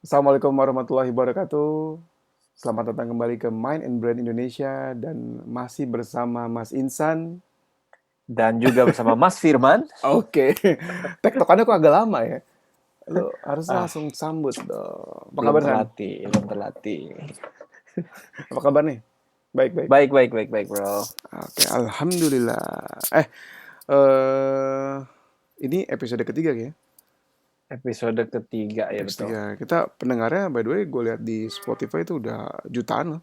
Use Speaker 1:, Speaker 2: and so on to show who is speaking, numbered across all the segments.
Speaker 1: Assalamualaikum warahmatullahi wabarakatuh. Selamat datang kembali ke Mind and Brand Indonesia dan masih bersama Mas Insan.
Speaker 2: Dan juga bersama Mas Firman.
Speaker 1: Oke, tektokannya kok agak lama ya? Lu harus
Speaker 2: Ah,
Speaker 1: langsung sambut dong. Apa
Speaker 2: belum
Speaker 1: kabar San?
Speaker 2: terlatih, belum terlatih.
Speaker 1: Apa kabar nih? Baik, baik.
Speaker 2: Baik, baik, baik, baik, bro.
Speaker 1: Oke, alhamdulillah. Eh, ini episode ketiga ya?
Speaker 2: Episode ketiga ya
Speaker 1: Episode
Speaker 2: betul.
Speaker 1: ketiga. Kita pendengarnya, by the way, gue lihat di Spotify itu udah jutaan loh.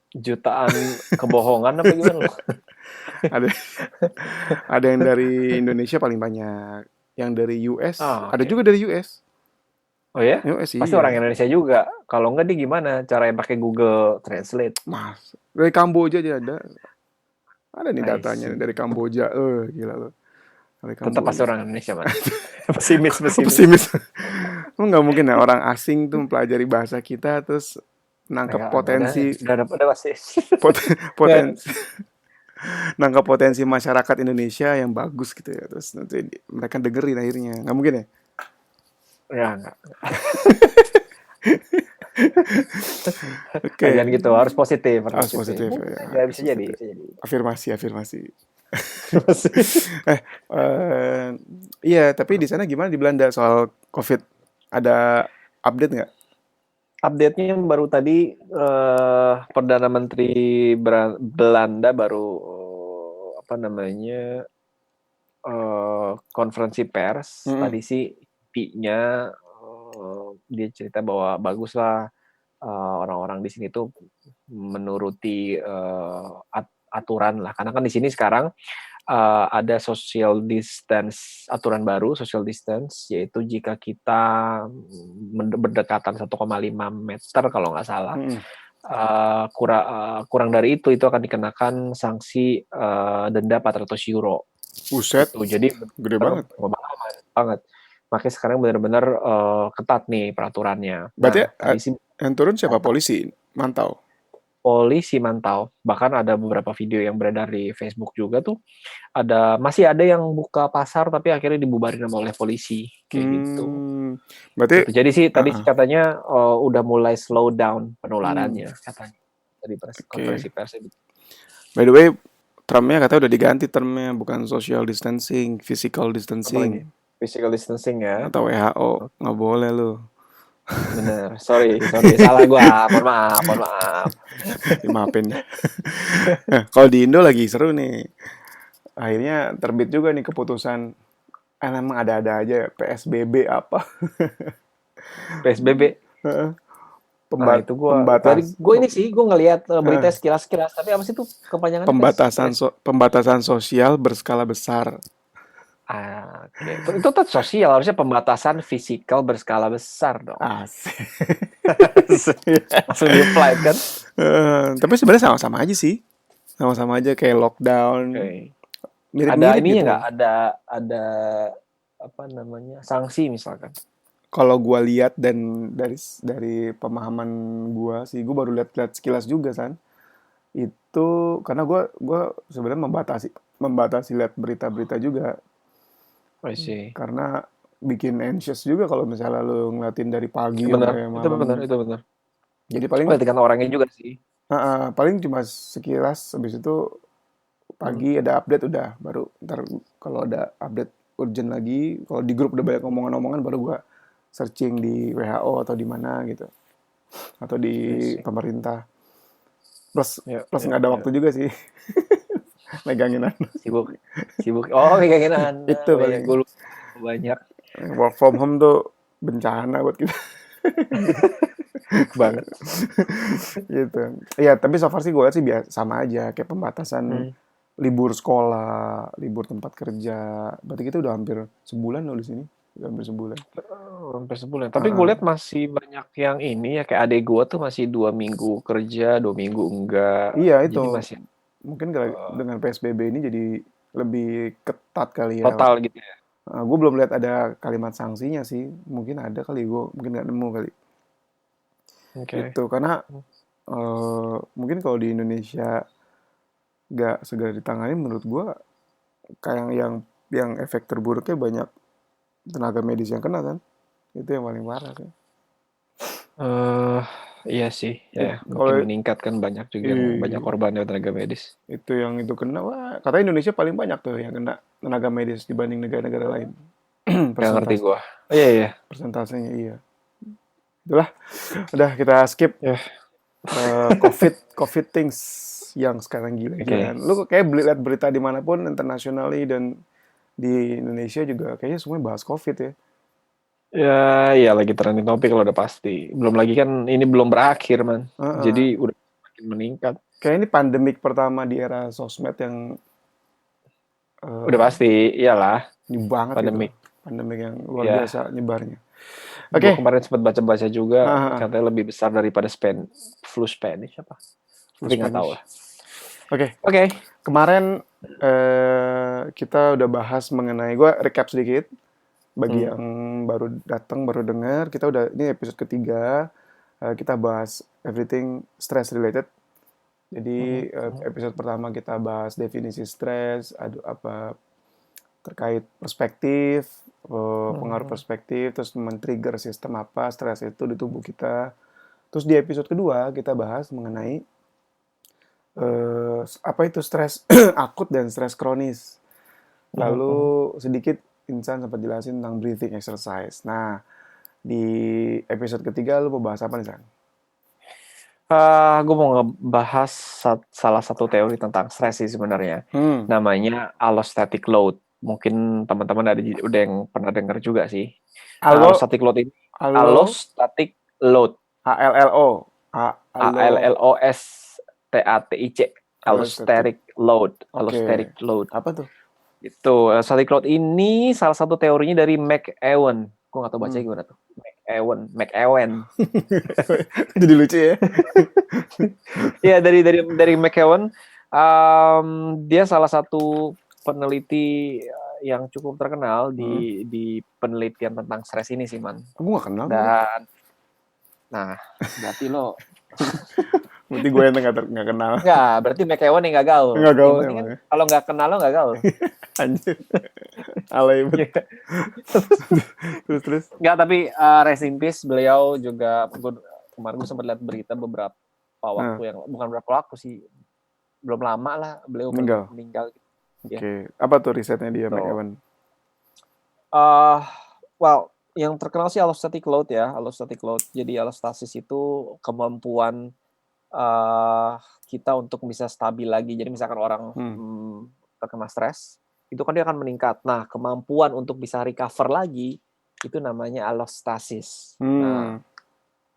Speaker 2: Jutaan kebohongan apa gimana loh?
Speaker 1: Ada ada yang dari Indonesia paling banyak, yang dari US,
Speaker 2: Ah,
Speaker 1: ada
Speaker 2: oke.
Speaker 1: juga dari US.
Speaker 2: Oh ya?
Speaker 1: US
Speaker 2: Pasti orang
Speaker 1: iya.
Speaker 2: Indonesia juga. Kalau enggak dia gimana caranya pakai Google Translate?
Speaker 1: Mas, dari Kamboja aja ada. Ada nih
Speaker 2: I
Speaker 1: datanya
Speaker 2: see.
Speaker 1: dari Kamboja. Gila loh. Dari
Speaker 2: Tetap pasti
Speaker 1: Kamboja.
Speaker 2: orang Indonesia, Mas. Pesimis, pesimis.
Speaker 1: Pesimis. Nggak mungkin ya orang asing tuh mempelajari bahasa kita terus nangkap
Speaker 2: Enggak ada,
Speaker 1: potensi
Speaker 2: udah pasti. Enggak.
Speaker 1: potensi nangkap potensi masyarakat Indonesia yang bagus gitu ya. Terus nanti mereka dengerin akhirnya. Nggak mungkin ya?
Speaker 2: Ya, enggak. Nah,
Speaker 1: Oke.
Speaker 2: jangan gitu, harus positif, harus
Speaker 1: Harus
Speaker 2: positif.
Speaker 1: positif
Speaker 2: Mungkin
Speaker 1: ya.
Speaker 2: aja
Speaker 1: Harus
Speaker 2: bisa jadi,
Speaker 1: positif.
Speaker 2: bisa jadi.
Speaker 1: Afirmasi, afirmasi.
Speaker 2: Masih.
Speaker 1: Eh, eh, iya, tapi di sana gimana di Belanda soal COVID? Ada update nggak?
Speaker 2: Update-nya baru tadi Perdana Menteri Belanda baru apa namanya konferensi pers.
Speaker 1: Mm-mm.
Speaker 2: Tadi sih intinya dia cerita bahwa baguslah orang-orang di sini tuh menuruti aturan lah. Karena kan di sini sekarang ada social distance, aturan baru social distance, yaitu jika kita berdekatan 1,5 meter kalau nggak salah,
Speaker 1: Mm-mm.
Speaker 2: kurang dari itu akan dikenakan sanksi denda 400 euro
Speaker 1: Buset,
Speaker 2: gitu. Jadi
Speaker 1: gede
Speaker 2: benar
Speaker 1: banget.
Speaker 2: pemahaman banget. Makanya sekarang benar-benar ketat nih peraturannya.
Speaker 1: Berarti
Speaker 2: Nah, tadi sih
Speaker 1: yang turun siapa? Polisi? Mantau.
Speaker 2: polisi mantau. Bahkan ada beberapa video yang beredar di Facebook juga tuh. Masih ada yang buka pasar tapi akhirnya dibubarin oleh polisi kayak gitu.
Speaker 1: Hmm, berarti,
Speaker 2: Gitu. Jadi sih tadi
Speaker 1: uh-uh.
Speaker 2: katanya udah mulai slow down
Speaker 1: Hmm,
Speaker 2: penularannya katanya dari
Speaker 1: oke.
Speaker 2: konferensi pers itu.
Speaker 1: By the way, termnya katanya udah diganti termnya, bukan social distancing, physical
Speaker 2: Apalagi
Speaker 1: distancing.
Speaker 2: physical distancing ya.
Speaker 1: Atau WHO,
Speaker 2: Oh,
Speaker 1: nggak boleh lu.
Speaker 2: bener. Sorry, sorry. Salah gua. Mohon maaf, mohon maaf.
Speaker 1: Dimaafin. Nah, kalau di Indo lagi seru nih. Akhirnya terbit juga nih keputusan. Emang ada-ada aja ya, PSBB apa.
Speaker 2: PSBB. Nah, itu tadi
Speaker 1: Pembatas
Speaker 2: gue ini sih gue ngelihat berita
Speaker 1: eh,
Speaker 2: sekilas-sekilas, tapi apa sih itu kepanjangannya
Speaker 1: pembatasan pembatasan sosial berskala besar.
Speaker 2: Oke. Itu tuh sosial, harusnya pembatasan fisikal berskala besar dong.
Speaker 1: Asik.
Speaker 2: Langsung di apply kan?
Speaker 1: Tapi sebenarnya sama-sama aja sih. Sama-sama aja kayak lockdown,
Speaker 2: Oke. Ada
Speaker 1: mirip-mirip
Speaker 2: ininya nggak?
Speaker 1: gitu.
Speaker 2: Ada apa namanya? Sanksi misalkan.
Speaker 1: Kalau gua lihat dan dari pemahaman gua sih, gua baru lihat-lihat sekilas juga san. Itu karena gua sebenarnya membatasi lihat berita-berita juga
Speaker 2: I see.
Speaker 1: karena bikin anxious juga kalau misalnya lu ngeliatin dari pagi
Speaker 2: Benar,
Speaker 1: sampai
Speaker 2: itu benar,
Speaker 1: malam.
Speaker 2: itu benar.
Speaker 1: Jadi paling
Speaker 2: Oh, tergantung orangnya juga sih.
Speaker 1: paling cuma sekilas habis itu
Speaker 2: Hmm,
Speaker 1: pagi ada update udah baru ntar kalau ada update urgent lagi kalau di grup udah banyak omongan-omongan baru gua searching di WHO atau di mana gitu atau di
Speaker 2: I see.
Speaker 1: pemerintah plus
Speaker 2: Ya,
Speaker 1: plus
Speaker 2: ya,
Speaker 1: nggak ada
Speaker 2: ya.
Speaker 1: waktu juga sih megangin
Speaker 2: Sibuk, sibuk. Oh, megangin anak.
Speaker 1: itu
Speaker 2: Oh iya,
Speaker 1: paling
Speaker 2: gue lupa banyak
Speaker 1: work from home tuh bencana buat kita
Speaker 2: banget.
Speaker 1: gitu ya tapi so far sih gue lihat sih biasa sama aja kayak pembatasan
Speaker 2: Hmm.
Speaker 1: libur sekolah libur tempat kerja berarti kita udah hampir sebulan loh di sini udah hampir sebulan.
Speaker 2: Hampir sebulan. Tapi gue lihat masih banyak yang ini ya, kayak adik gue tuh masih 2 minggu kerja, 2 minggu enggak.
Speaker 1: Iya itu
Speaker 2: Jadi masih
Speaker 1: mungkin
Speaker 2: eh,
Speaker 1: dengan PSBB ini jadi lebih ketat kali ya.
Speaker 2: total gitu ya.
Speaker 1: Gue belum lihat ada kalimat sanksinya sih. Mungkin ada kali gue mungkin nggak nemu kali.
Speaker 2: Oke.
Speaker 1: Itu karena mungkin kalau di Indonesia nggak segera ditangani menurut gue kayak yang efek terburuknya banyak tenaga medis yang kena kan. Itu yang paling parah kan.
Speaker 2: Eh, iya sih, ya makin
Speaker 1: Kalau
Speaker 2: meningkat kan banyak juga yang banyak
Speaker 1: iya,
Speaker 2: korban dari tenaga medis.
Speaker 1: itu yang itu kena, wah, katanya Indonesia paling banyak tuh yang kena tenaga medis dibanding negara-negara lain.
Speaker 2: Gak ngerti
Speaker 1: Persentase,
Speaker 2: gua. Oh, iya iya.
Speaker 1: persentasenya iya. Itulah, udah kita skip
Speaker 2: Ya,
Speaker 1: COVID, COVID things yang sekarang
Speaker 2: oke.
Speaker 1: gila-gilaan. Lu kayak lihat berita dimanapun, internationally dan di Indonesia juga kayaknya semuanya bahas COVID ya.
Speaker 2: Ya, ya lagi trending topik kalau udah pasti. Belum lagi kan ini belum berakhir, man.
Speaker 1: Heeh.
Speaker 2: Jadi udah makin meningkat.
Speaker 1: Kayak ini pandemik pertama di era sosmed yang
Speaker 2: Udah
Speaker 1: eh,
Speaker 2: pasti, iyalah,
Speaker 1: ini banget gitu.
Speaker 2: pandemik.
Speaker 1: Pandemik yang luar
Speaker 2: Ya,
Speaker 1: biasa nyebarnya.
Speaker 2: gue
Speaker 1: Oke.
Speaker 2: kemarin sempat baca-baca juga
Speaker 1: Hahaha.
Speaker 2: katanya lebih besar daripada flu Spanish apa?
Speaker 1: Full
Speaker 2: Tapi nggak tahu
Speaker 1: Spanish.
Speaker 2: lah.
Speaker 1: Oke.
Speaker 2: Oke.
Speaker 1: Kemarin kita udah bahas mengenai, gue recap sedikit bagi
Speaker 2: Hmm.
Speaker 1: yang baru datang, baru dengar. Kita udah, ini episode ketiga. Kita bahas everything stress related.
Speaker 2: Mhm,
Speaker 1: Jadi
Speaker 2: mhm,
Speaker 1: episode pertama kita bahas definisi stres, apa terkait perspektif, pengaruh
Speaker 2: mhm.
Speaker 1: perspektif, terus men-trigger sistem apa stres itu di tubuh kita. Terus di episode kedua kita bahas mengenai apa itu stres akut dan stres kronis.
Speaker 2: Mhm, mhm.
Speaker 1: Lalu sedikit Insan sempat jelasin tentang breathing exercise. Nah, di episode ketiga lu mau bahas apa nih, San?
Speaker 2: Gue mau ngebahas salah satu teori tentang stres sih sebenarnya.
Speaker 1: Hmm,
Speaker 2: Namanya allostatic load. Mungkin teman-teman udah yang pernah dengar juga sih. Nah,
Speaker 1: Allo,
Speaker 2: allostatic load ini
Speaker 1: allo,
Speaker 2: allostatic load.
Speaker 1: ALLO, allo,
Speaker 2: ALLOSTATIC.
Speaker 1: allostatic.
Speaker 2: Allostatic load.
Speaker 1: Oke,
Speaker 2: Allostatic load.
Speaker 1: apa tuh?
Speaker 2: Itu allostatic load ini salah satu teorinya dari McEwen. Gue nggak tahu
Speaker 1: Hmm.
Speaker 2: bacanya gimana tuh. McEwen.
Speaker 1: Jadi lucu ya.
Speaker 2: Iya, dari McEwen. Dia salah satu peneliti yang cukup terkenal
Speaker 1: Hmm.
Speaker 2: di penelitian tentang stres ini sih, man.
Speaker 1: Aku gak kenal malah.
Speaker 2: Dan nah, berarti lo
Speaker 1: Berarti gue yang nggak kenal.
Speaker 2: nggak, berarti McEwen yang nggak gaul.
Speaker 1: Nggak
Speaker 2: Yang
Speaker 1: gaul
Speaker 2: penting kan
Speaker 1: emang ya.
Speaker 2: kalau nggak kenal lo nggak gaul.
Speaker 1: Anjir. Alay bet. Terus.
Speaker 2: Nggak, tapi rest in peace, beliau juga kemarin gue sempat lihat berita beberapa
Speaker 1: Nah,
Speaker 2: waktu yang bukan beberapa waktu sih, belum lama lah beliau
Speaker 1: meninggal.
Speaker 2: meninggal. Ya,
Speaker 1: Oke. Apa tuh risetnya dia,
Speaker 2: tuh.
Speaker 1: McEwan?
Speaker 2: Uh, well, yang terkenal sih allostatic load ya, allostatic load. Jadi allostasis itu kemampuan kita untuk bisa stabil lagi. Jadi misalkan orang
Speaker 1: Hmm.
Speaker 2: terkena stres, itu kan dia akan meningkat. Nah, kemampuan untuk bisa recover lagi itu namanya allostasis.
Speaker 1: Hmm.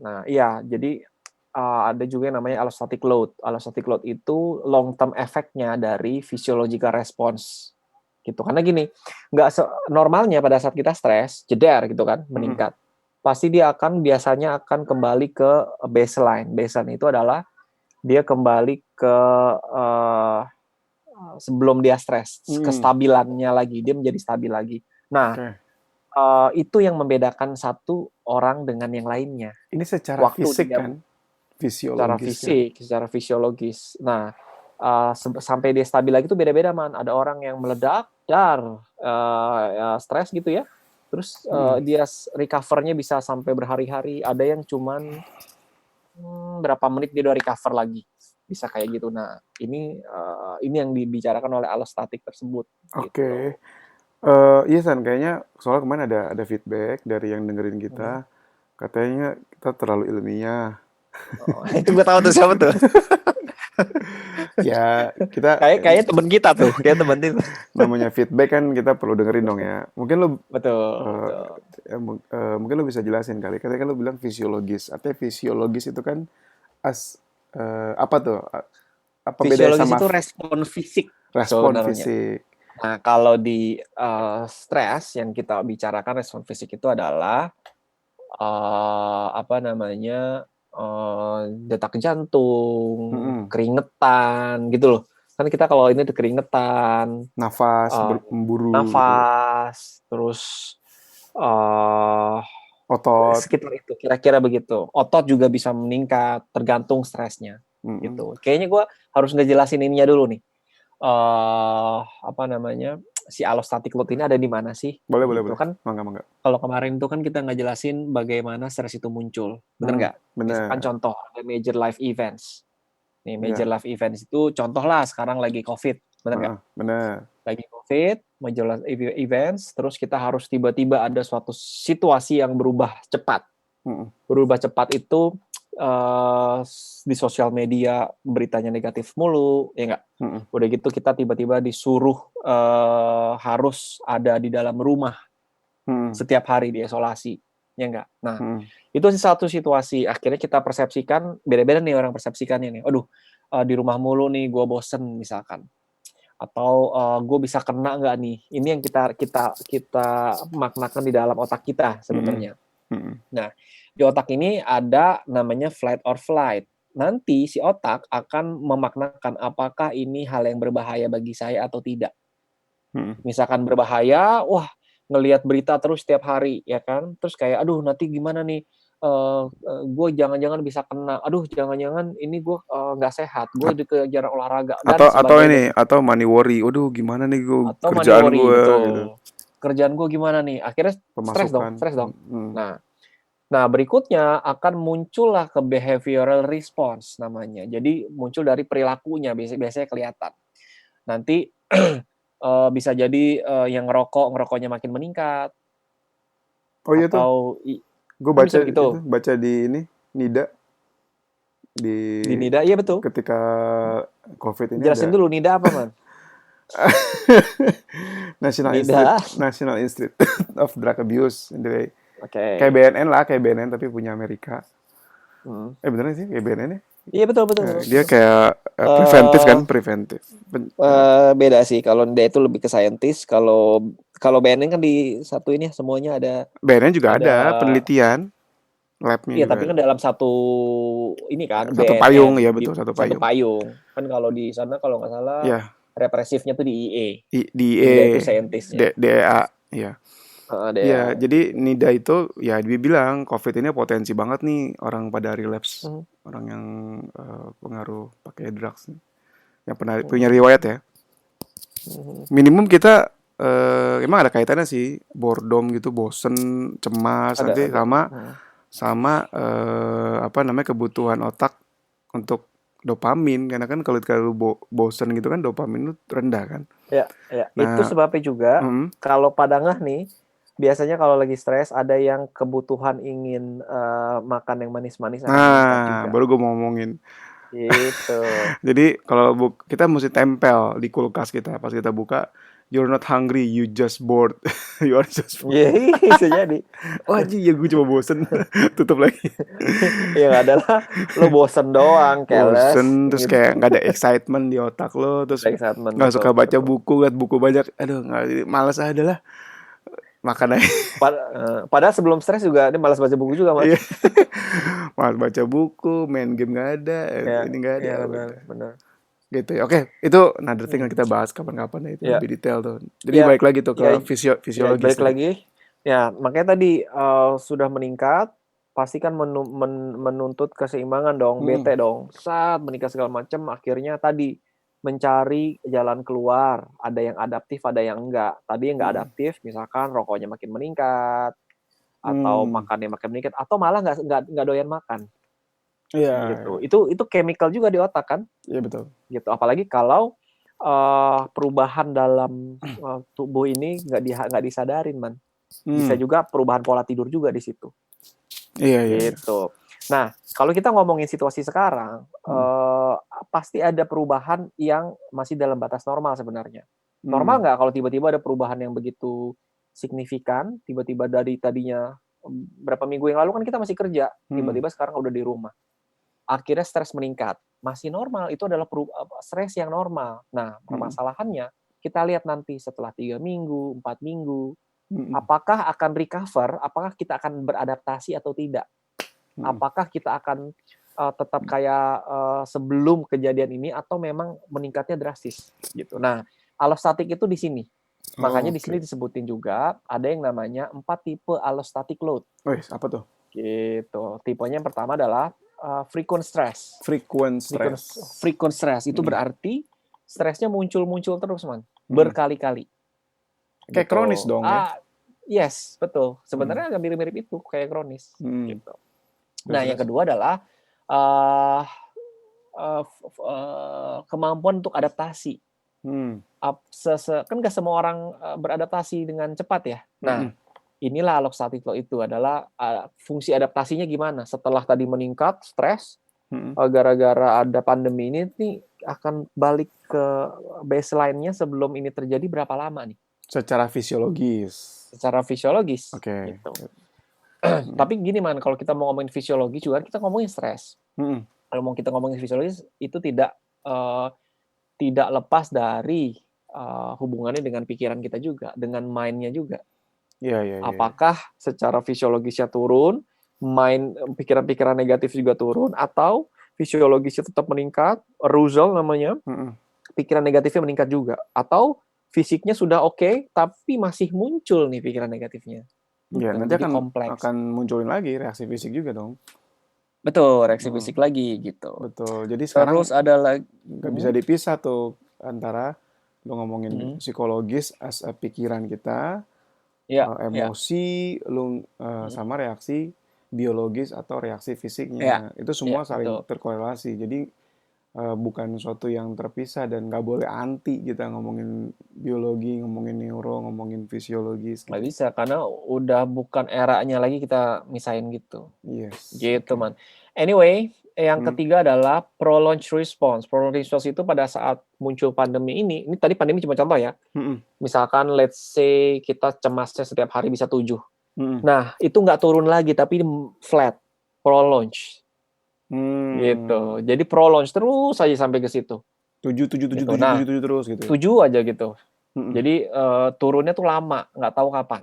Speaker 2: Nah, iya. Jadi ada juga yang namanya allostatic load. Allostatic load itu long term efeknya dari physiological response gitu. Karena gini, nggak normalnya pada saat kita stres, jeder gitu kan,
Speaker 1: Hmm.
Speaker 2: meningkat. Pasti dia biasanya akan kembali ke baseline. Baseline itu adalah dia kembali ke sebelum dia stres, kestabilannya lagi, dia menjadi stabil lagi. Nah,
Speaker 1: Oke.
Speaker 2: itu yang membedakan satu orang dengan yang lainnya.
Speaker 1: Ini secara
Speaker 2: Waktu
Speaker 1: fisik
Speaker 2: dia
Speaker 1: kan?
Speaker 2: secara
Speaker 1: Fisiologis kan?
Speaker 2: fisik, secara fisiologis. Nah, sampai dia stabil lagi itu beda-beda, man. Ada orang yang meledak, stres gitu ya. Terus dia recovernya bisa sampai berhari-hari. Ada yang cuman berapa menit dia udah recover lagi. Bisa kayak gitu. Nah, ini yang dibicarakan oleh allostatic tersebut.
Speaker 1: Oke.
Speaker 2: Gitu.
Speaker 1: Iya San, kayaknya soalnya kemarin ada feedback dari yang dengerin kita, katanya kita terlalu ilmiah.
Speaker 2: Oh, itu gue tahu tuh siapa tuh.
Speaker 1: Ya, kita
Speaker 2: Kayak teman kita tuh, kayak teman itu.
Speaker 1: namanya feedback kan kita perlu dengerin dong ya. Mungkin lo
Speaker 2: Betul, betul.
Speaker 1: mungkin lo bisa jelasin kali. Katanya kan lo bilang fisiologis. Artinya fisiologis itu kan apa tuh? Apa bedanya
Speaker 2: Fisiologis
Speaker 1: sama
Speaker 2: itu respon fisik
Speaker 1: respon
Speaker 2: sebenarnya.
Speaker 1: fisik?
Speaker 2: Nah, kalau di stres yang kita bicarakan respon fisik itu adalah apa namanya detak jantung,
Speaker 1: Mm-mm.
Speaker 2: keringetan gitu loh. Kan kita kalau ini tuh keringetan,
Speaker 1: Nafas
Speaker 2: uh,
Speaker 1: beremburu gitu.
Speaker 2: nafas, terus uh,
Speaker 1: Otot.
Speaker 2: sekitar itu kira-kira begitu. Otot juga bisa meningkat tergantung stresnya
Speaker 1: Mm-mm.
Speaker 2: gitu. Kayaknya gue harus ngejelasin ininya dulu nih. Apa namanya si allostatic load ini ada di mana sih?
Speaker 1: Boleh,
Speaker 2: Gitu kan.
Speaker 1: Mangga.
Speaker 2: Kalau kemarin itu kan kita ngejelasin bagaimana stres itu muncul. Bener nggak? Misalkan
Speaker 1: Bener.
Speaker 2: contoh, ada major life events. Nih, major
Speaker 1: Ya.
Speaker 2: life events itu contoh lah sekarang lagi COVID. Bener nggak?
Speaker 1: Bener.
Speaker 2: Lagi COVID, major life events, terus kita harus tiba-tiba ada suatu situasi yang berubah cepat. Berubah cepat itu di sosial media beritanya negatif mulu, ya nggak? Udah gitu kita tiba-tiba disuruh harus ada di dalam rumah setiap hari diisolasi, ya nggak? Nah, itu satu situasi. Akhirnya kita persepsikan beda-beda nih orang persepsikannya nih. Aduh, di rumah mulu nih, gue bosen misalkan. Atau gue bisa kena nggak nih? Ini yang kita maknakan di dalam otak kita sebenarnya. Nah, di otak ini ada namanya fight or flight. Nanti si otak akan memaknakan apakah ini hal yang berbahaya bagi saya atau tidak. Misalkan berbahaya, wah ngelihat berita terus setiap hari, ya kan? Terus kayak, aduh nanti gimana nih? Gue jangan-jangan bisa kena. Aduh jangan-jangan ini gue nggak sehat. Gue dikejar olahraga dan sebagainya.
Speaker 1: Atau money worry. Waduh gimana nih gue
Speaker 2: Atau money
Speaker 1: kerjaan
Speaker 2: worry,
Speaker 1: gue
Speaker 2: betul.
Speaker 1: gitu.
Speaker 2: Kerjaan gue gimana nih? Akhirnya stres dong. Nah, berikutnya akan muncullah ke behavioral response namanya. Jadi muncul dari perilakunya, biasanya kelihatan. Nanti bisa jadi yang ngerokoknya makin meningkat.
Speaker 1: Oh iya tuh.
Speaker 2: Atau
Speaker 1: Gue
Speaker 2: kan
Speaker 1: baca
Speaker 2: bisa begitu.
Speaker 1: baca di ini NIDA
Speaker 2: Di NIDA, iya betul.
Speaker 1: Ketika COVID ini
Speaker 2: jelasin
Speaker 1: ada
Speaker 2: dulu NIDA apa, Man?
Speaker 1: National Institute of Drug Abuse.
Speaker 2: Okay.
Speaker 1: Kayak BNN lah, kayak BNN tapi punya Amerika. Beneran sih kayak BNN ya?
Speaker 2: Iya betul.
Speaker 1: Dia kayak preventif.
Speaker 2: Beda sih, kalau dia itu lebih ke saintis. Kalau BNN kan di satu ini semuanya ada.
Speaker 1: BNN juga ada penelitian, labnya.
Speaker 2: Iya, tapi kan dalam satu ini kan
Speaker 1: satu
Speaker 2: BNN,
Speaker 1: payung, ya betul, satu
Speaker 2: payung. Kan kalau di sana kalau nggak salah represifnya tuh di IE.
Speaker 1: Di
Speaker 2: IE itu saintisnya.
Speaker 1: DEA, ya. Ya, jadi NIDA itu ya dia bilang COVID ini potensi banget nih orang pada relapse, orang yang pengaruh pakai drugs, yang pernah punya riwayat ya. Minimum kita emang ada kaitannya sih, boredom gitu, bosen, cemas, nanti sama kebutuhan otak untuk dopamin, karena kan kalau bosen gitu kan dopamin itu rendah kan.
Speaker 2: Ya. Nah, itu sebabnya juga kalau padangah nih. Biasanya kalau lagi stres ada yang kebutuhan ingin makan yang manis-manis akan meningkat juga.
Speaker 1: Baru gue mau ngomongin.
Speaker 2: Gitu.
Speaker 1: Jadi kalau kita mesti tempel di kulkas kita pas kita buka, you're not hungry, you just bored. You are just bored.
Speaker 2: Iya, bisa jadi.
Speaker 1: Oh anjing, ya gue cuma bosen. Tutup lagi.
Speaker 2: Yang adalah lo bosen doang, careless.
Speaker 1: Bosen, terus gitu. Kayak gak ada excitement di otak lo, terus gak suka baca buku, liat buku banyak, aduh malas aja lah. Makan aja.
Speaker 2: Padahal sebelum stres juga dia malas baca buku juga, Mas.
Speaker 1: Malas baca buku, main game gak ada, ini gak ada.
Speaker 2: Iya, benar.
Speaker 1: Gitu ya. Oke, itu another thing yang kita bahas kapan-kapan ya, itu lebih detail tuh. Jadi balik lagi tuh ke fisiologis.
Speaker 2: Balik lagi. Ya, makanya tadi sudah meningkat, pasti kan menuntut keseimbangan dong, bete dong. Saat meningkat segala macam, akhirnya tadi mencari jalan keluar. Ada yang adaptif, ada yang enggak. Tadi yang enggak adaptif, misalkan rokoknya makin meningkat, atau makannya makin meningkat, atau malah enggak doyan makan.
Speaker 1: Iya.
Speaker 2: Gitu. Itu chemical juga di otak kan?
Speaker 1: Iya betul.
Speaker 2: Gitu. Apalagi kalau perubahan dalam tubuh ini enggak disadarin, Man. Bisa juga perubahan pola tidur juga di situ.
Speaker 1: Iya.
Speaker 2: Gitu. Nah, kalau kita ngomongin situasi sekarang, pasti ada perubahan yang masih dalam batas normal sebenarnya. Normal nggak kalau tiba-tiba ada perubahan yang begitu signifikan, tiba-tiba dari tadinya berapa minggu yang lalu kan kita masih kerja, tiba-tiba sekarang udah di rumah. Akhirnya stres meningkat. Masih normal, itu adalah stres yang normal. Nah, permasalahannya, kita lihat nanti setelah 3 minggu, 4 minggu, apakah akan recover, apakah kita akan beradaptasi atau tidak. Apakah kita akan tetap kayak sebelum kejadian ini atau memang meningkatnya drastis gitu. Nah, allostatic itu di sini. Makanya di sini disebutin juga ada yang namanya 4 tipe allostatic load.
Speaker 1: Apa tuh?
Speaker 2: Gitu. Tipenya yang pertama adalah frequent stress.
Speaker 1: Frequent stress
Speaker 2: itu berarti stresnya muncul terus, Man. Berkali-kali.
Speaker 1: Kayak
Speaker 2: gitu.
Speaker 1: kronis dong ya.
Speaker 2: Yes, betul.
Speaker 1: Hmm.
Speaker 2: Sebenarnya agak mirip-mirip itu kayak kronis
Speaker 1: Hmm.
Speaker 2: gitu.
Speaker 1: Terus
Speaker 2: Nah, yang
Speaker 1: terus.
Speaker 2: kedua adalah uh, kemampuan untuk adaptasi.
Speaker 1: Hmm.
Speaker 2: Kan gak semua orang beradaptasi dengan cepat ya. Nah,
Speaker 1: Mm-mm.
Speaker 2: inilah allostatic flow itu adalah fungsi adaptasinya gimana. Setelah tadi meningkat, stres,
Speaker 1: Mm-mm.
Speaker 2: gara-gara ada pandemi ini nih akan balik ke baseline-nya sebelum ini terjadi berapa lama nih?
Speaker 1: Secara fisiologis.
Speaker 2: Secara fisiologis
Speaker 1: Oke.
Speaker 2: gitu.
Speaker 1: Mm.
Speaker 2: Tapi gini man, kalau kita mau ngomongin fisiologi juga kita ngomongin stres.
Speaker 1: Mm-mm.
Speaker 2: Kalau mau kita ngomongin fisiologis itu uh, tidak lepas dari hubungannya dengan pikiran kita juga, dengan mind-nya juga.
Speaker 1: Iya, iya, iya.
Speaker 2: Apakah secara fisiologisnya turun, pikiran-pikiran negatif juga turun, atau fisiologisnya tetap meningkat, arousal namanya,
Speaker 1: Mm-mm.
Speaker 2: pikiran negatifnya meningkat juga, atau fisiknya sudah oke, tapi masih muncul nih pikiran negatifnya,
Speaker 1: Iya,
Speaker 2: gitu.
Speaker 1: nanti
Speaker 2: Jadi
Speaker 1: akan
Speaker 2: kompleks.
Speaker 1: akan munculin lagi reaksi fisik juga dong.
Speaker 2: Betul, reaksi
Speaker 1: Mm.
Speaker 2: fisik lagi gitu.
Speaker 1: Betul. Jadi sekarang
Speaker 2: Terus ada lagi,
Speaker 1: nggak bisa dipisah tuh antara lu ngomongin
Speaker 2: hmm,
Speaker 1: psikologis as a pikiran kita,
Speaker 2: ya, ya,
Speaker 1: emosi, lu
Speaker 2: hmm,
Speaker 1: sama reaksi biologis atau reaksi
Speaker 2: ya,
Speaker 1: fisiknya. Itu
Speaker 2: ya,
Speaker 1: semua saling
Speaker 2: betul.
Speaker 1: terkorelasi. Jadi bukan suatu yang terpisah dan nggak boleh anti kita ngomongin biologi, ngomongin neuro, ngomongin fisiologis
Speaker 2: Nggak
Speaker 1: gitu.
Speaker 2: bisa, karena udah bukan eranya lagi kita misahin gitu.
Speaker 1: Yes,
Speaker 2: Gitu,
Speaker 1: oke.
Speaker 2: man. Anyway, yang
Speaker 1: Hmm.
Speaker 2: ketiga adalah prolonged response. Prolonged response itu pada saat muncul pandemi ini tadi pandemi cuma contoh ya.
Speaker 1: Mm-mm.
Speaker 2: Misalkan let's say kita cemasnya setiap hari bisa 7.
Speaker 1: Mm-mm.
Speaker 2: Nah, itu nggak turun lagi, tapi flat, prolonged. Gitu.
Speaker 1: Hmm.
Speaker 2: Jadi prolonged terus aja sampai ke situ.
Speaker 1: Tujuh, tujuh, tujuh,
Speaker 2: Gitu.
Speaker 1: tujuh,
Speaker 2: Nah,
Speaker 1: tujuh, tujuh terus gitu ya.
Speaker 2: 7 aja gitu.
Speaker 1: Mm-mm.
Speaker 2: Jadi turunnya tuh lama, nggak tahu kapan.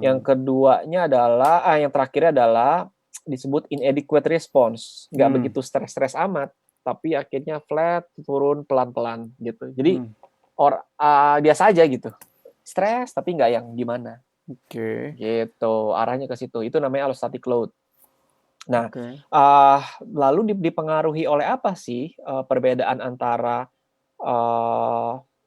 Speaker 2: Yang
Speaker 1: Hmm.
Speaker 2: keduanya adalah, yang terakhir adalah disebut inadequate response. Nggak
Speaker 1: Hmm.
Speaker 2: begitu stres-stres amat, tapi akhirnya flat, turun pelan-pelan gitu. Jadi
Speaker 1: Hmm.
Speaker 2: biasa aja gitu. Stres, tapi nggak yang gimana.
Speaker 1: Oke.
Speaker 2: Gitu, arahnya ke situ. Itu namanya allostatic load. Nah,
Speaker 1: Oke.
Speaker 2: lalu dipengaruhi oleh apa sih perbedaan antara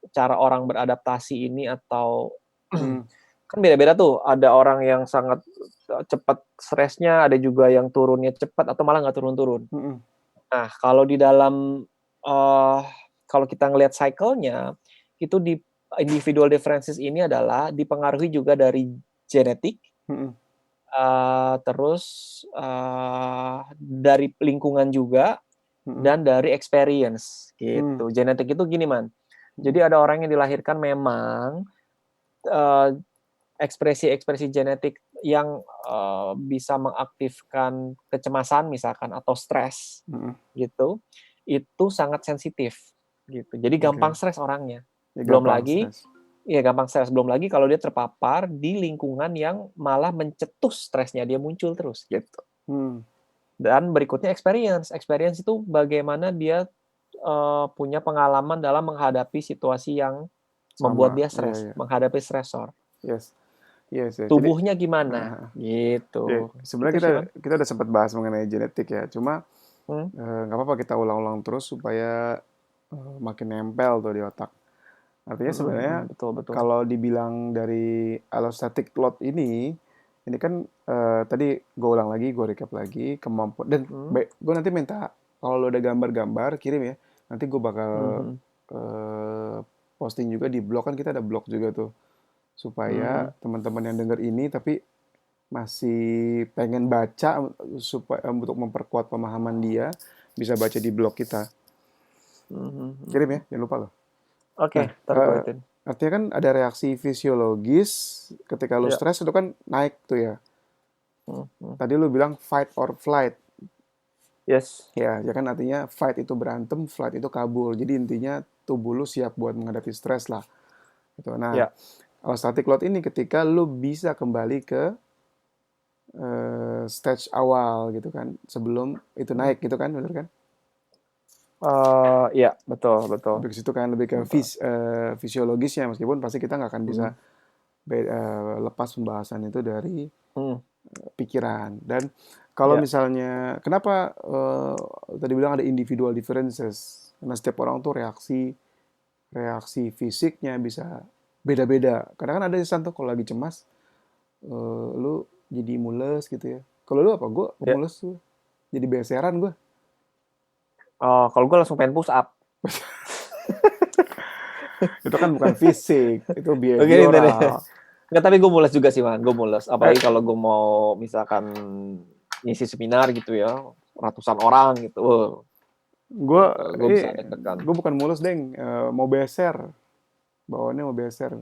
Speaker 2: cara orang beradaptasi ini atau
Speaker 1: Hmm.
Speaker 2: kan beda-beda tuh. Ada orang yang sangat cepat stresnya, ada juga yang turunnya cepat atau malah nggak turun-turun.
Speaker 1: Mm-mm.
Speaker 2: Nah, kalau di dalam kalau kita ngelihat cycle-nya itu di individual differences ini adalah dipengaruhi juga dari genetik,
Speaker 1: Mm-mm.
Speaker 2: terus dari lingkungan juga
Speaker 1: Mm-mm.
Speaker 2: dan dari experience
Speaker 1: Hmm.
Speaker 2: gitu. Genetik itu gini man.
Speaker 1: Hmm.
Speaker 2: Jadi ada orang yang dilahirkan memang uh, ekspresi-ekspresi genetik yang bisa mengaktifkan kecemasan misalkan atau stres
Speaker 1: Mm-mm.
Speaker 2: gitu, itu sangat sensitif gitu. Jadi gampang
Speaker 1: Oke.
Speaker 2: stres orangnya.
Speaker 1: Ya
Speaker 2: Belum
Speaker 1: gampang
Speaker 2: lagi,
Speaker 1: stres.
Speaker 2: ya gampang stres. Belum lagi kalau dia terpapar di lingkungan yang malah mencetus stresnya, dia muncul terus gitu.
Speaker 1: Hmm.
Speaker 2: Dan berikutnya experience. Experience itu bagaimana dia punya pengalaman dalam menghadapi situasi yang membuat
Speaker 1: Sama.
Speaker 2: dia
Speaker 1: Iya,
Speaker 2: stres,
Speaker 1: iya.
Speaker 2: menghadapi stresor.
Speaker 1: Yes. Yes, yes. Jadi,
Speaker 2: Tubuhnya gimana?
Speaker 1: ya,
Speaker 2: Gitu.
Speaker 1: sebenarnya
Speaker 2: Gitu
Speaker 1: kita
Speaker 2: sih, Man.
Speaker 1: kita udah sempat bahas mengenai genetik ya. Cuma
Speaker 2: Hmm.
Speaker 1: nggak apa-apa kita ulang-ulang terus supaya makin nempel tuh di otak. Artinya sebenarnya
Speaker 2: Betul, betul.
Speaker 1: kalau dibilang dari allostatic load ini kan tadi gue ulang lagi, gue recap lagi kemampuan dan gue nanti minta kalau lo ada gambar-gambar kirim ya. Nanti gue bakal posting juga di blog, kan kita ada blog juga tuh, supaya teman-teman yang denger ini tapi masih pengen baca supaya untuk memperkuat pemahaman dia bisa baca di blog kita. Kirim ya, jangan lupa loh.
Speaker 2: Oke,
Speaker 1: Nah,
Speaker 2: ntar gue ituin.
Speaker 1: artinya kan ada reaksi fisiologis ketika lu
Speaker 2: Ya.
Speaker 1: stres itu kan naik tuh ya. Tadi lu bilang fight or flight.
Speaker 2: Yes.
Speaker 1: Ya kan artinya fight itu berantem, flight itu kabur. Jadi intinya tubuh lu siap buat menghadapi stres lah. Gitu. Nah,
Speaker 2: Ya.
Speaker 1: allostatic load ini ketika lu bisa kembali ke stage awal gitu kan, sebelum itu naik gitu kan, bener kan?
Speaker 2: Ya, betul, betul.
Speaker 1: Lebih ke situ kan, lebih ke fisiologisnya, meskipun pasti kita nggak akan bisa lepas pembahasan itu dari pikiran. Dan kalau misalnya kenapa tadi bilang ada individual differences, karena setiap orang tuh reaksi fisiknya bisa beda-beda. Kadang kan ada insan tuh kalau lagi cemas, lu jadi mules gitu ya. Kalau lu apa? Gue
Speaker 2: Ya.
Speaker 1: mules tuh, jadi beseran gue.
Speaker 2: Oh, kalau gue langsung pengen push up.
Speaker 1: Itu kan bukan fisik, itu
Speaker 2: Oke, ini deh.
Speaker 1: behavioral.
Speaker 2: Nggak, tapi gue mules juga sih, man. Gue mules.
Speaker 1: Eh,
Speaker 2: Apalagi kalau gue mau misalkan ngisi seminar gitu ya, ratusan orang gitu.
Speaker 1: gue
Speaker 2: Gue bisa deg-degan.
Speaker 1: gue bukan mulus deng, mau beser, bawaannya mau beser,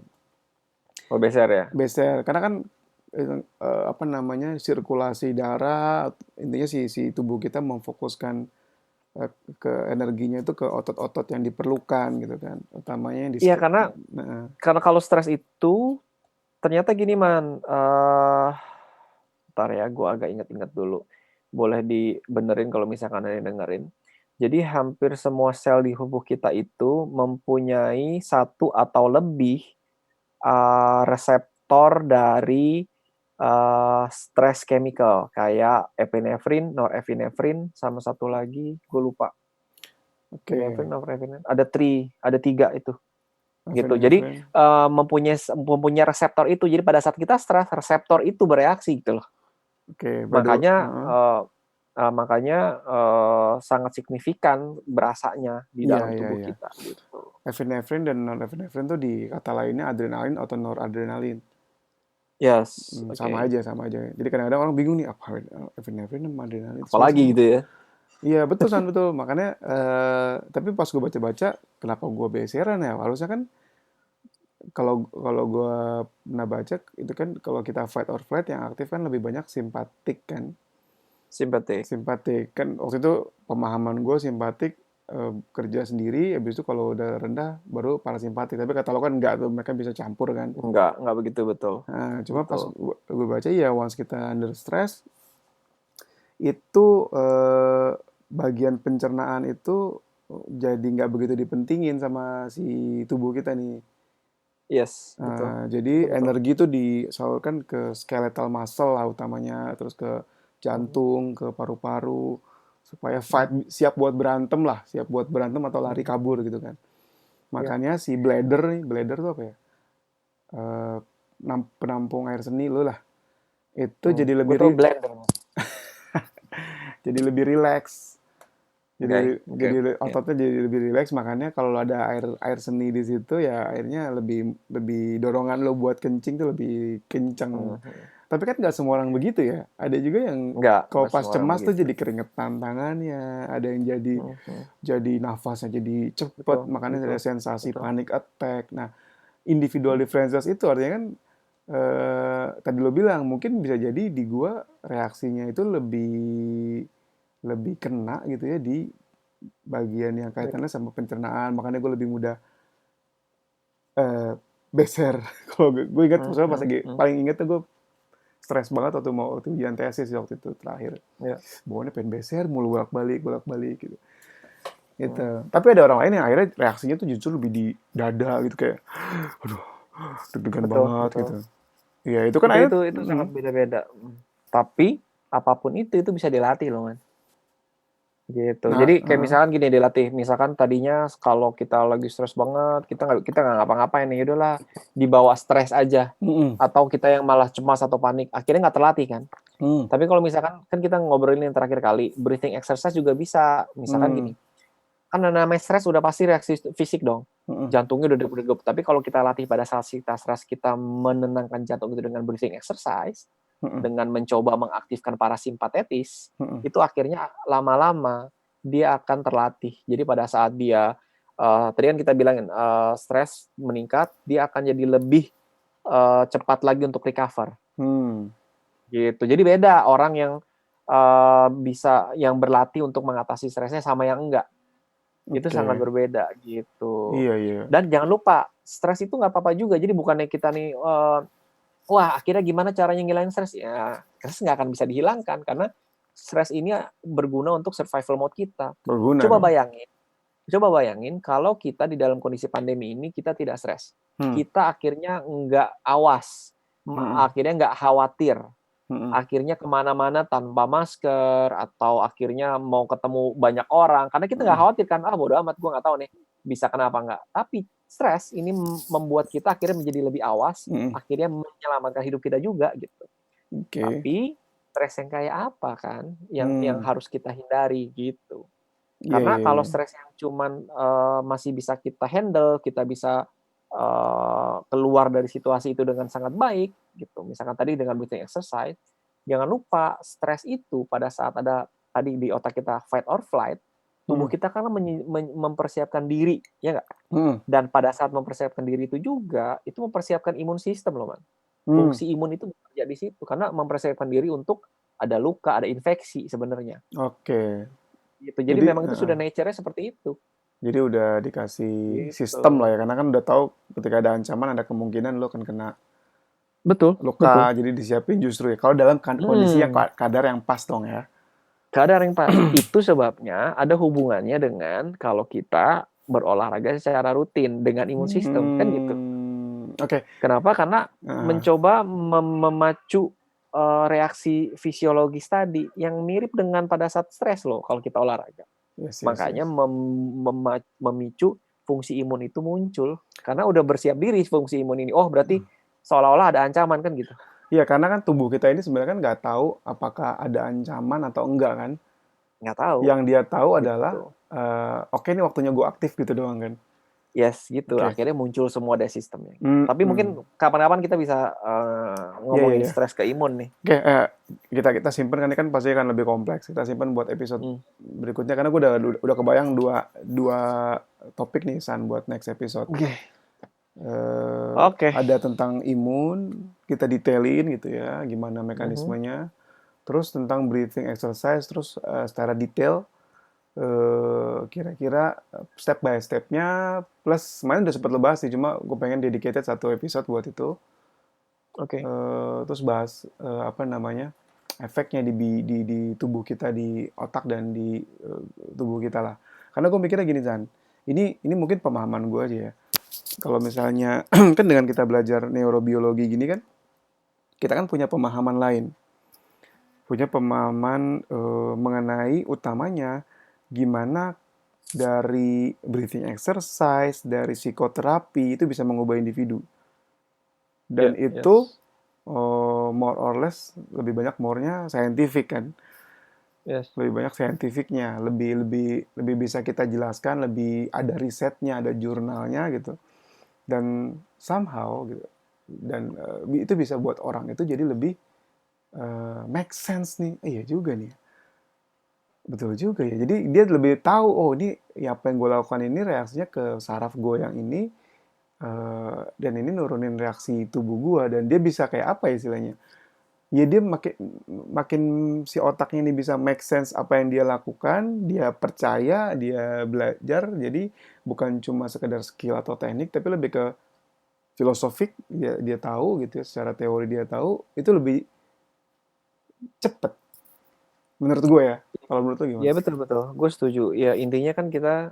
Speaker 2: Oh, beser ya?
Speaker 1: beser. Karena kan apa namanya sirkulasi darah, intinya si tubuh kita memfokuskan ke energinya itu ke otot-otot yang diperlukan gitu kan, utamanya yang di
Speaker 2: Iya, karena
Speaker 1: nah,
Speaker 2: kalau stres itu ternyata gini, man. Ntar ya, gue agak inget-inget dulu. Boleh dibenerin kalau misalkan ada yang dengerin. Jadi hampir semua sel di tubuh kita itu mempunyai satu atau lebih reseptor dari stress chemical kayak epinefrin, norepinefrin, sama satu lagi gue lupa.
Speaker 1: oke,
Speaker 2: Epinefrin, norepinefrin, ada tiga itu gitu. Jadi
Speaker 1: epinefrin,
Speaker 2: mempunyai reseptor itu. Jadi pada saat kita stres, reseptor itu bereaksi gitu loh.
Speaker 1: oke, by the
Speaker 2: Makanya sangat signifikan berasanya di
Speaker 1: iya
Speaker 2: dalam
Speaker 1: iya
Speaker 2: tubuh
Speaker 1: iya,
Speaker 2: kita gitu.
Speaker 1: epinefrin dan norepinefrin tuh di kata lainnya adrenalin atau noradrenalin.
Speaker 2: Yes,
Speaker 1: Sama
Speaker 2: oke.
Speaker 1: aja, sama aja. Jadi kadang-kadang orang bingung nih, apa epinefrin sama adrenalin itu
Speaker 2: Apalagi
Speaker 1: sama-sama.
Speaker 2: gitu ya.
Speaker 1: Iya betul San, betul. Makanya, tapi pas gue baca-baca, kenapa gue beseran ya? Harusnya kan kalau kalau gue pernah baca itu kan kalau kita fight or flight yang aktif kan lebih banyak simpatik kan.
Speaker 2: Simpatik.
Speaker 1: Simpatik kan waktu itu pemahaman gue simpatik kerja sendiri, habis itu kalau udah rendah baru parasimpatik. Tapi kata lo kan enggak tuh, mereka bisa campur kan.
Speaker 2: Enggak begitu, betul.
Speaker 1: Nah, cuma pas
Speaker 2: Betul.
Speaker 1: gue baca ya once kita under stress itu bagian pencernaan itu jadi nggak begitu dipentingin sama si tubuh kita nih.
Speaker 2: Yes, betul.
Speaker 1: Jadi
Speaker 2: Betul, betul.
Speaker 1: energi itu disalurkan ke skeletal muscle lah utamanya, terus ke
Speaker 2: Mhm,
Speaker 1: jantung, ke paru-paru, supaya fight,
Speaker 2: mhm,
Speaker 1: siap buat berantem lah, siap buat berantem atau lari
Speaker 2: mhm.
Speaker 1: kabur gitu kan.
Speaker 2: Ya.
Speaker 1: Makanya si bladder nih, bladder tuh apa ya? Eh, Penampung air seni lu lah. Itu jadi
Speaker 2: Gue
Speaker 1: lebih
Speaker 2: tau blender.
Speaker 1: jadi lebih rileks.
Speaker 2: Oke, oke.
Speaker 1: Jadi
Speaker 2: Ya.
Speaker 1: ototnya jadi lebih rileks, makanya kalau ada air air seni di situ ya airnya lebih lebih dorongan lo buat kencing tuh lebih kencang.
Speaker 2: Mhm.
Speaker 1: Tapi kan nggak semua orang begitu ya. Ada juga yang kalau
Speaker 2: Enggak
Speaker 1: pas
Speaker 2: semua orang
Speaker 1: cemas tuh
Speaker 2: begitu.
Speaker 1: jadi keringetan tangannya, ada yang
Speaker 2: Mhm.
Speaker 1: jadi nafasnya jadi cepet,
Speaker 2: Betul,
Speaker 1: makanya ada
Speaker 2: betul,
Speaker 1: sensasi
Speaker 2: betul.
Speaker 1: panic attack. Nah, individual differences itu artinya kan tadi lo bilang mungkin bisa jadi di gua reaksinya itu lebih lebih kena gitu ya di bagian yang kaitannya sama pencernaan, makanya gue lebih mudah eh, beser. Kalau gue ingat maksudnya pas
Speaker 2: Mhm,
Speaker 1: lagi
Speaker 2: mhm.
Speaker 1: paling inget tuh gue stres banget waktu ujian tesis waktu itu terakhir,
Speaker 2: Ya.
Speaker 1: bawaannya pengen beser mulu bolak balik gitu gitu.
Speaker 2: Mhm.
Speaker 1: Tapi ada orang lain yang akhirnya reaksinya tuh justru lebih di dada gitu, kayak aduh deg-degan
Speaker 2: Betul,
Speaker 1: banget gitu.
Speaker 2: betul.
Speaker 1: Iya itu kan akhirnya
Speaker 2: Itu sangat beda-beda. Tapi apapun itu bisa dilatih loh, man. Gitu.
Speaker 1: nah
Speaker 2: Jadi kayak misalkan gini, dilatih. Misalkan tadinya kalau kita lagi stres banget, kita nggak ngapa-ngapain nih, udahlah dibawa stres aja.
Speaker 1: mm,
Speaker 2: Atau kita yang malah cemas atau panik, akhirnya nggak terlatih kan.
Speaker 1: mm,
Speaker 2: Tapi kalau misalkan kan kita ngobrolin yang terakhir kali, breathing exercise juga bisa. Misalkan
Speaker 1: mm,
Speaker 2: gini, kan namanya stres udah pasti reaksi fisik dong.
Speaker 1: mm,
Speaker 2: Jantungnya udah degup-degup. Tapi kalau kita latih pada saat kita stres, kita menenangkan jantung itu dengan breathing exercise,
Speaker 1: mm,
Speaker 2: dengan mencoba mengaktifkan parasimpatetis,
Speaker 1: mm,
Speaker 2: itu akhirnya lama-lama dia akan terlatih. Jadi pada saat dia tadi kan kita bilangin stres meningkat, dia akan jadi lebih cepat lagi untuk recover.
Speaker 1: mm.
Speaker 2: Gitu. Jadi beda orang yang bisa yang berlatih untuk mengatasi stresnya sama yang enggak. Itu
Speaker 1: Oke,
Speaker 2: sangat berbeda gitu.
Speaker 1: iya iya,
Speaker 2: Dan jangan lupa, stres itu nggak apa-apa juga. Jadi bukannya kita nih wah, akhirnya gimana caranya ngilangin stres? Ya, stres nggak akan bisa dihilangkan karena stres ini berguna untuk survival mode kita.
Speaker 1: berguna
Speaker 2: Coba
Speaker 1: dong.
Speaker 2: bayangin, coba bayangin kalau kita di dalam kondisi pandemi ini kita tidak stres.
Speaker 1: Hmm,
Speaker 2: Kita akhirnya nggak awas,
Speaker 1: mm,
Speaker 2: akhirnya nggak khawatir,
Speaker 1: mm,
Speaker 2: akhirnya kemana-mana tanpa masker, atau akhirnya mau ketemu banyak orang, karena kita nggak
Speaker 1: mm,
Speaker 2: khawatir kan, bodo amat, gue nggak tahu nih bisa kenapa nggak. Tapi stres ini membuat kita akhirnya menjadi lebih awas,
Speaker 1: Mm.
Speaker 2: akhirnya menyelamatkan hidup kita juga gitu.
Speaker 1: Oke.
Speaker 2: Tapi stres yang kayak apa kan yang harus kita hindari gitu.
Speaker 1: Iya,
Speaker 2: Karena
Speaker 1: iya,
Speaker 2: kalau
Speaker 1: iya.
Speaker 2: stres yang cuman masih bisa kita handle, kita bisa keluar dari situasi itu dengan sangat baik gitu. Misalkan tadi dengan breathing exercise, jangan lupa stres itu pada saat ada tadi di otak kita fight or flight, tubuh
Speaker 1: Mm.
Speaker 2: kita kan mempersiapkan diri, ya nggak?
Speaker 1: Mm.
Speaker 2: Dan pada saat mempersiapkan diri itu juga, itu mempersiapkan imun sistem loh, Man.
Speaker 1: Mm.
Speaker 2: Fungsi imun itu bekerja di situ karena mempersiapkan diri untuk ada luka, ada infeksi sebenarnya.
Speaker 1: Oke.
Speaker 2: Gitu. Jadi
Speaker 1: Jadi,
Speaker 2: memang itu sudah nature-nya seperti itu.
Speaker 1: jadi udah dikasih
Speaker 2: Gitu.
Speaker 1: sistem lah ya, karena kan udah tahu ketika ada ancaman ada kemungkinan lo akan kena
Speaker 2: Betul, betul.
Speaker 1: luka, jadi disiapin justru ya. Kalau dalam kondisi yang kadar yang pas dong ya.
Speaker 2: Kadar yang pas. Itu sebabnya ada hubungannya dengan kalau kita berolahraga secara rutin dengan imun sistem, kan gitu.
Speaker 1: Oke.
Speaker 2: Kenapa? Karena
Speaker 1: Heeh.
Speaker 2: mencoba memacu reaksi fisiologis tadi yang mirip dengan pada saat stres loh kalau kita olahraga.
Speaker 1: Yes, yes,
Speaker 2: Makanya
Speaker 1: yes.
Speaker 2: memicu fungsi imun itu muncul karena udah bersiap diri fungsi imun ini. Oh, berarti seolah-olah ada ancaman kan gitu.
Speaker 1: Iya, karena kan tubuh kita ini sebenarnya kan nggak tahu apakah ada ancaman atau enggak kan.
Speaker 2: Nggak tahu
Speaker 1: Yang dia tahu adalah,
Speaker 2: gitu.
Speaker 1: oke ini waktunya gue aktif gitu doang kan.
Speaker 2: Yes, gitu.
Speaker 1: Oke.
Speaker 2: Akhirnya muncul semua daya sistemnya.
Speaker 1: Hmm,
Speaker 2: Tapi
Speaker 1: hmm.
Speaker 2: mungkin kapan-kapan kita bisa
Speaker 1: Iya, iya,
Speaker 2: ngomongin
Speaker 1: iya.
Speaker 2: stres ke imun nih.
Speaker 1: Oke, kita simpen kan ini kan pasti akan lebih kompleks. Kita simpen buat episode
Speaker 2: Hmm.
Speaker 1: berikutnya karena gue udah kebayang dua topik nih San buat next episode.
Speaker 2: Oke. Oke.
Speaker 1: Ada tentang imun, kita detailin gitu ya, gimana
Speaker 2: Mhm.
Speaker 1: mekanismenya. Terus tentang breathing exercise, terus secara detail kira-kira step by stepnya, plus kemarin udah sempat lo bahas sih, cuma gue pengen dedicated satu episode buat itu.
Speaker 2: Oke.
Speaker 1: Terus bahas apa namanya efeknya di tubuh kita, di otak dan di tubuh kita lah. Karena gue mikirnya gini Zan, ini mungkin pemahaman gue aja ya. Kalau misalnya kan dengan kita belajar neurobiologi gini kan, kita kan punya pemahaman lain, punya pemahaman mengenai utamanya gimana dari breathing exercise, dari psikoterapi itu bisa mengubah individu. Dan
Speaker 2: Ya,
Speaker 1: itu
Speaker 2: yes.
Speaker 1: more or less lebih banyak more-nya scientific kan.
Speaker 2: Yes.
Speaker 1: Lebih banyak scientificnya, lebih lebih lebih bisa kita jelaskan, lebih ada risetnya, ada jurnalnya gitu. Dan somehow gitu. Dan itu bisa buat orang itu jadi lebih make sense nih. Iya juga nih. Betul juga ya. Jadi dia lebih tahu, oh ini ya apa yang gue lakukan ini reaksinya ke saraf gue yang ini, dan ini nurunin reaksi tubuh gue, dan dia bisa kayak apa ya istilahnya? Ya dia makin makin si otaknya ini bisa make sense apa yang dia lakukan, dia percaya, dia belajar, jadi bukan cuma sekedar skill atau teknik, tapi lebih ke filosofik, dia tahu gitu ya, secara teori dia tahu, itu lebih cepet. Menurut gue ya. Kalau menurut lo
Speaker 2: Ya
Speaker 1: gimana?
Speaker 2: betul betul. Gue setuju. Ya intinya kan kita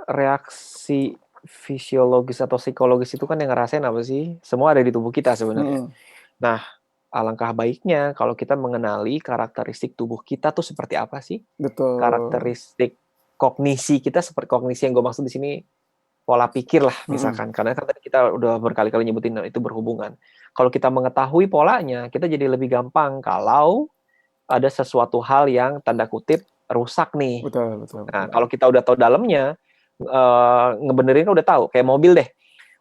Speaker 2: reaksi fisiologis atau psikologis itu kan yang ngerasain apa sih? Semua ada di tubuh kita sebenarnya.
Speaker 1: Mm-mm.
Speaker 2: Nah, alangkah baiknya kalau kita mengenali karakteristik tubuh kita tuh seperti apa sih?
Speaker 1: Betul.
Speaker 2: Karakteristik kognisi kita seperti kognisi yang gue maksud di sini pola pikir lah
Speaker 1: Mm-mm.
Speaker 2: misalkan. Karena kan tadi kita udah berkali-kali nyebutin itu berhubungan. Kalau kita mengetahui polanya, kita jadi lebih gampang kalau ada sesuatu hal yang tanda kutip rusak nih.
Speaker 1: Betul, betul,
Speaker 2: Nah,
Speaker 1: betul.
Speaker 2: kalau kita udah tahu dalamnya, ngebenerin kan udah tahu. Kayak mobil deh.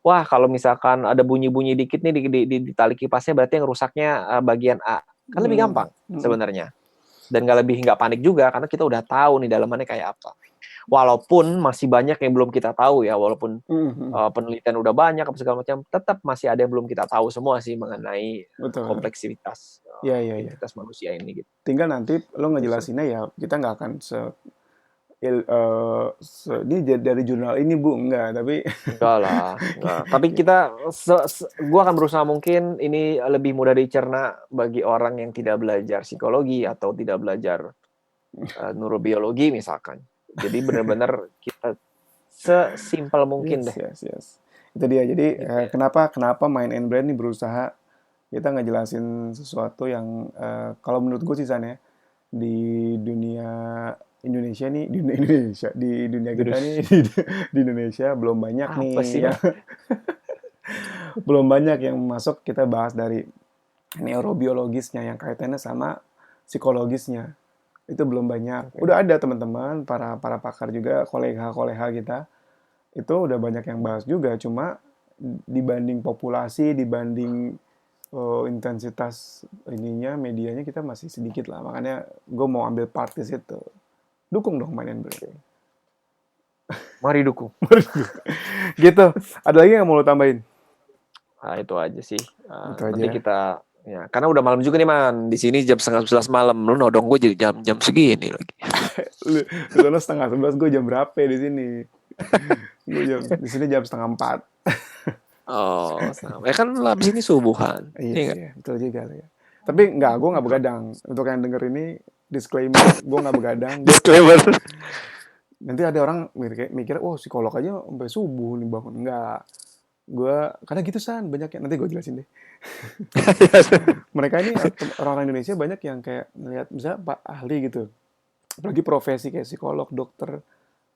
Speaker 2: Wah, kalau misalkan ada bunyi-bunyi dikit nih di tali kipasnya, berarti yang rusaknya bagian A. Kan lebih
Speaker 1: Mm,
Speaker 2: gampang
Speaker 1: mm,
Speaker 2: sebenarnya. Dan nggak panik juga, karena kita udah tahu nih dalamannya kayak apa. Walaupun masih banyak yang belum kita tahu ya, walaupun
Speaker 1: mm, mm.
Speaker 2: penelitian udah banyak, apa segala macam, tetap masih ada yang belum kita tahu semua sih mengenai
Speaker 1: Betul, betul.
Speaker 2: kompleksitas
Speaker 1: Iya, iya, iya.
Speaker 2: entitas manusia ini gitu.
Speaker 1: Tinggal nanti lo
Speaker 2: Gitu sih.
Speaker 1: ngejelasinnya ya, kita nggak akan ini dari jurnal ini bu, enggak, tapi
Speaker 2: Enggak lah, enggak. Tapi kita, gue akan berusaha mungkin ini lebih mudah dicerna bagi orang yang tidak belajar psikologi atau tidak belajar neurobiologi misalkan. Jadi benar-benar kita sesimpel mungkin
Speaker 1: yes,
Speaker 2: deh.
Speaker 1: yes, yes. Itu dia. Jadi
Speaker 2: Gitu ya.
Speaker 1: kenapa Mind and Brain ini berusaha kita ngejelasin sesuatu yang kalau menurut gue sih San ya, di dunia Indonesia nih di Indonesia di dunia kita nih
Speaker 2: Terus
Speaker 1: di Indonesia belum banyak nih
Speaker 2: apa sih
Speaker 1: yang
Speaker 2: Mas?
Speaker 1: belum banyak yang masuk kita bahas dari neurobiologisnya yang kaitannya sama psikologisnya. Itu belum banyak.
Speaker 2: Oke.
Speaker 1: Udah ada teman-teman, para para pakar juga, kolega-kolega kita, itu udah banyak yang bahas juga. Cuma dibanding populasi, dibanding intensitas ininya, medianya kita masih sedikit lah. Makanya gue mau ambil part di situ. Dukung dong Main and Brain.
Speaker 2: Oke. Mari dukung.
Speaker 1: Gitu. Ada lagi yang mau lo tambahin?
Speaker 2: Nah, itu aja sih.
Speaker 1: Itu
Speaker 2: Nanti
Speaker 1: aja.
Speaker 2: kita ya, karena udah malam juga nih man. Di sini jam 10:30 malam. Lu nodong gue jadi jam-jam segini lagi.
Speaker 1: Lu sono 10:30, gue jam berapa ya di sini? Gue jam di sini jam 3:30.
Speaker 2: Oh, sama. Ya kan lu habis ini subuhan.
Speaker 1: Iya
Speaker 2: Iya
Speaker 1: sih,
Speaker 2: nggak?
Speaker 1: ya. Betul juga ya. Tapi nggak, gue nggak begadang. Untuk yang denger ini, disclaimer, gue nggak begadang. Gue
Speaker 2: Disclaimer.
Speaker 1: nanti ada orang mikir, oh psikolog aja sampai subuh nih bangun. Nggak. Gue karena gitu san banyak yang nanti gue jelasin deh. Mereka ini orang-orang Indonesia banyak yang kayak ngeliat misalnya pak ahli gitu, apalagi profesi kayak psikolog, dokter,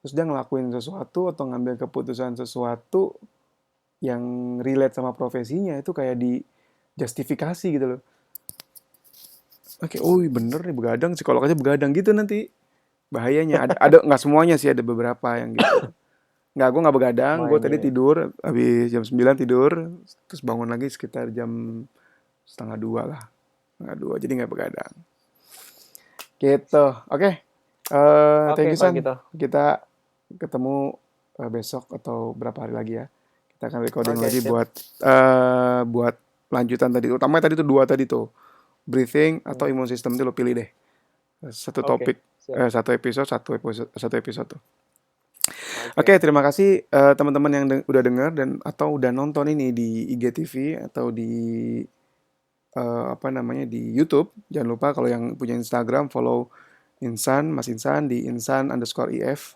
Speaker 1: terus dia ngelakuin sesuatu atau ngambil keputusan sesuatu yang relate sama profesinya itu kayak di justifikasi gitu loh. Oke, oh iya bener nih begadang, psikolog aja begadang gitu nanti. Bahayanya ada nggak semuanya sih, ada beberapa yang gitu. Nggak, gue nggak begadang, gue tadi
Speaker 2: Mainnya.
Speaker 1: tidur, habis jam 9 tidur, terus bangun lagi sekitar jam setengah 2 lah. Setengah 2, jadi nggak begadang. Gitu, oke. Thank
Speaker 2: Oke,
Speaker 1: you
Speaker 2: kalau
Speaker 1: San.
Speaker 2: gitu.
Speaker 1: Kita ketemu besok atau berapa hari lagi ya. Kita akan recording
Speaker 2: Oke,
Speaker 1: lagi
Speaker 2: siap.
Speaker 1: buat lanjutan tadi. Utamanya tadi tuh dua tadi tuh. Breathing atau
Speaker 2: Hmm.
Speaker 1: imun sistem itu lo pilih deh. Satu
Speaker 2: Oke,
Speaker 1: topik,
Speaker 2: siap.
Speaker 1: satu episode tuh.
Speaker 2: Oke.
Speaker 1: Oke, terima kasih teman-teman yang udah dengar dan atau udah nonton ini di IGTV atau di apa namanya di YouTube. Jangan lupa kalau yang punya Instagram follow Insan, Mas Insan di insan_if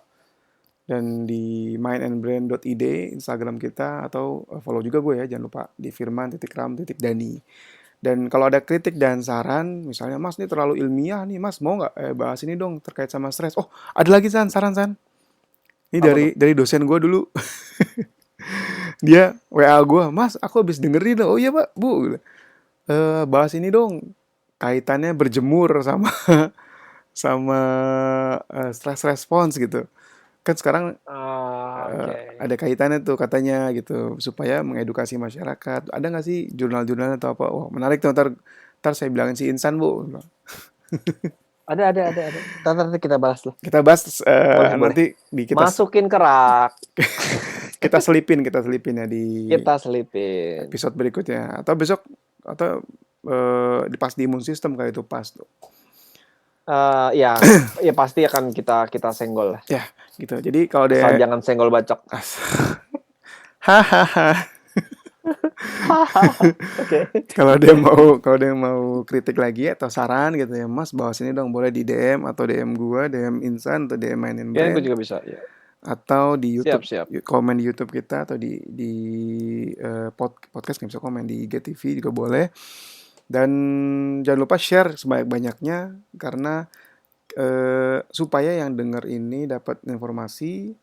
Speaker 1: dan di mindandbrain.id Instagram kita atau follow juga gue ya, jangan lupa di firman_ram_dani. Dan kalau ada kritik dan saran, misalnya Mas ini terlalu ilmiah nih, Mas mau nggak bahas ini dong terkait sama stres? Oh, ada lagi saran San. Ini
Speaker 2: Apa tuh?
Speaker 1: dari dosen gue dulu. Dia WA gue, Mas aku habis dengerin. Oh iya Pak, Bu. Bahas ini dong. Kaitannya berjemur sama sama stress response gitu. Kan sekarang
Speaker 2: Oke.
Speaker 1: ada kaitannya tuh katanya gitu supaya mengedukasi masyarakat. Ada nggak sih jurnal-jurnal atau apa? Wah menarik tuh ntar saya bilangin si Insan Bu.
Speaker 2: Ada. Nanti kita bahas lah.
Speaker 1: Kita bahas
Speaker 2: Boleh.
Speaker 1: nanti di
Speaker 2: Masukin ke rak.
Speaker 1: kita selipin ya di
Speaker 2: Kita selipin.
Speaker 1: episode berikutnya atau besok atau pas di imun sistem kali itu pas tuh.
Speaker 2: Ya, ya pasti akan kita senggol lah.
Speaker 1: Ya, gitu. Jadi kalau
Speaker 2: Asal
Speaker 1: dia
Speaker 2: jangan senggol bacok.
Speaker 1: hahaha.
Speaker 2: Oke.
Speaker 1: Kalau dia mau kritik lagi atau saran gitu ya, Mas bahas ini dong boleh di DM atau DM gua, DM Insan atau DM Main and
Speaker 2: Ya, gue
Speaker 1: Brain
Speaker 2: juga bisa. Ya.
Speaker 1: atau di YouTube
Speaker 2: Siap.
Speaker 1: komen di YouTube kita atau di podcast nggak bisa komen di IGTV juga boleh. Dan jangan lupa share sebanyak-banyaknya karena supaya yang denger ini dapat informasi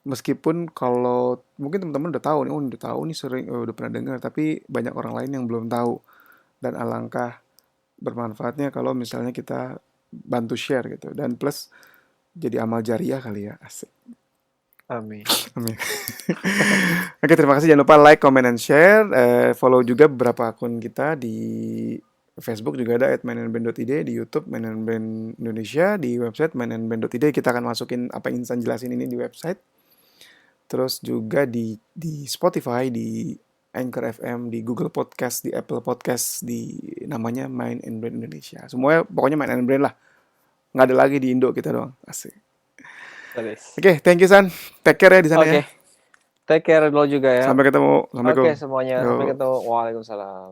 Speaker 1: meskipun kalau mungkin teman-teman udah tahu nih sering udah pernah dengar tapi banyak orang lain yang belum tahu dan alangkah bermanfaatnya kalau misalnya kita bantu share gitu dan plus jadi amal jariah kali ya asik.
Speaker 2: Amin.
Speaker 1: Amin. Oke, terima kasih. Jangan lupa like, comment, and share. Follow juga beberapa akun kita di Facebook juga ada @mainandbrain.id, di YouTube Main and Brain Indonesia, di website mainandbrain.id kita akan masukin apa yang Insan jelasin ini di website. Terus juga di Spotify, di Anchor FM, di Google Podcast, di Apple Podcast, di namanya Main and Brain Indonesia. Semuanya pokoknya Main and Brain lah. Nggak ada lagi di Indo kita doang. Asik. Oke, thank you San. Take care ya di sana ya.
Speaker 2: Oke. Take care lo juga ya.
Speaker 1: Sampai ketemu. Assalamualaikum.
Speaker 2: Oke semuanya. Sampai
Speaker 1: Yo.
Speaker 2: ketemu. Waalaikumsalam.